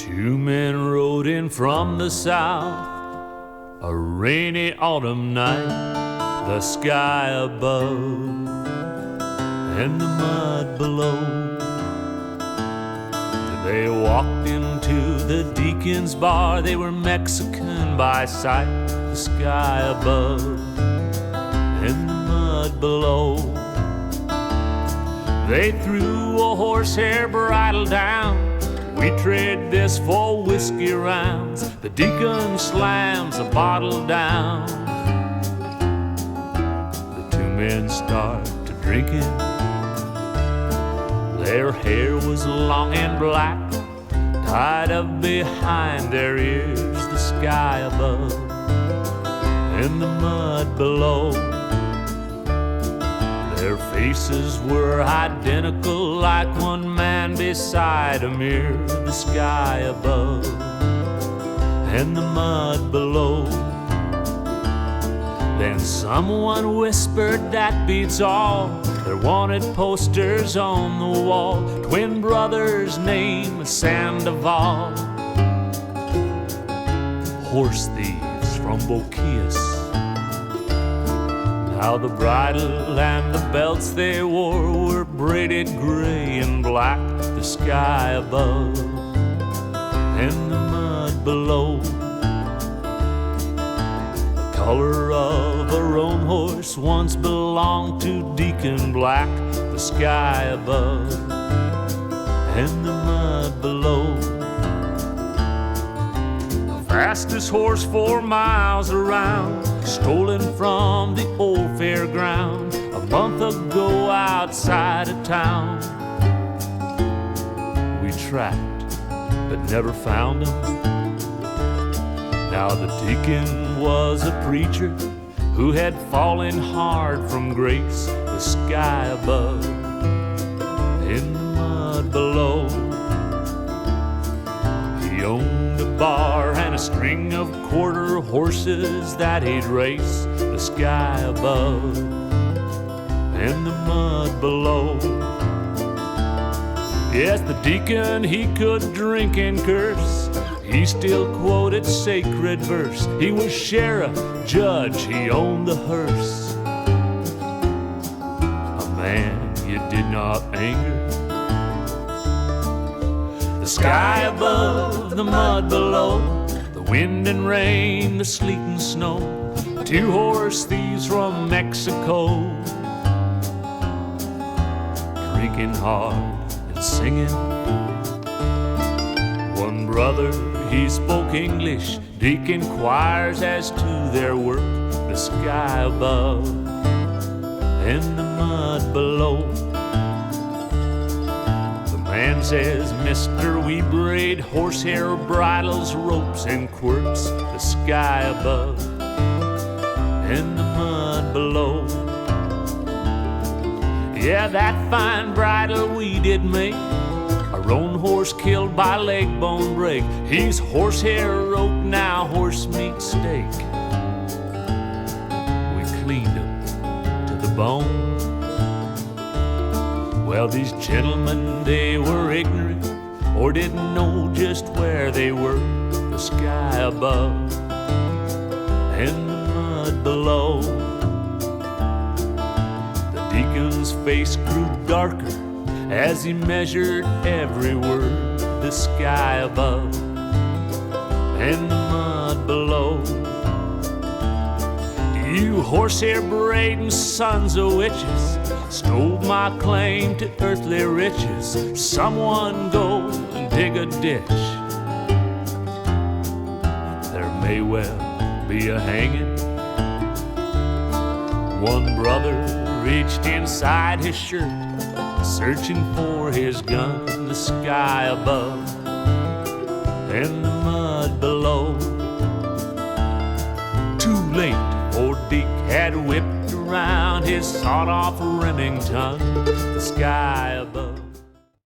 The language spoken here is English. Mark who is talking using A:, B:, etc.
A: Two men rode in from the south, a rainy autumn night, the sky above and the mud below. They walked into the deacon's bar. They were Mexican by sight, the sky above and the mud below. They threw a horsehair bridle down. We trade this for whiskey rounds. The deacon slams a bottle down. The two men start to drinking. Their hair was long and black, tied up behind their ears, the sky above and the mud below. Their faces were identical, like one man beside a mirror, the sky above and the mud below. Then someone whispered, "That beats all." There wanted posters on the wall, twin brothers named Sandoval, horse thieves from Boquillas. How the bridle and the belts they wore were braided gray and black, the sky above and the mud below. The color of a roan horse once belonged to Deacon Black, the sky above and the mud below. The fastest horse 4 miles around, stolen from the old fairground a month ago outside of town. We tracked but never found him. Now the deacon was a preacher who had fallen hard from grace, the sky above and the mud below. He owned a bar and a string of quarter horses that he'd race, the sky above and the mud below. Yes, the deacon, he could drink and curse. He still quoted sacred verse. He was sheriff, judge, he owned the hearse. A man you did not anger. The sky above, the mud below, the wind and rain, the sleet and snow. 2 horse thieves from Mexico, drinking hard and singing. One brother, he spoke English, deacon choirs as to their work, the sky above and the mud below. The man says, "Mister, we braid horsehair bridles, ropes and quirks, the sky above and the mud below." Yeah, that fine bridle we did make, a roan horse killed by leg bone break. He's horsehair rope, now horse meat steak. We cleaned him to the bone. Well, these gentlemen, they were ignorant or didn't know just where they were, the sky above and the mud below. The deacon's face grew darker as he measured every word, the sky above and the mud below. You horsehair braiding sons of witches stole my claim to earthly riches. Someone go and dig a ditch. There may well be a hanging. One brother reached inside his shirt, searching for his gun, the sky above and the mud below. Too late, old Deke had whipped around his sawed-off Remington, the sky above.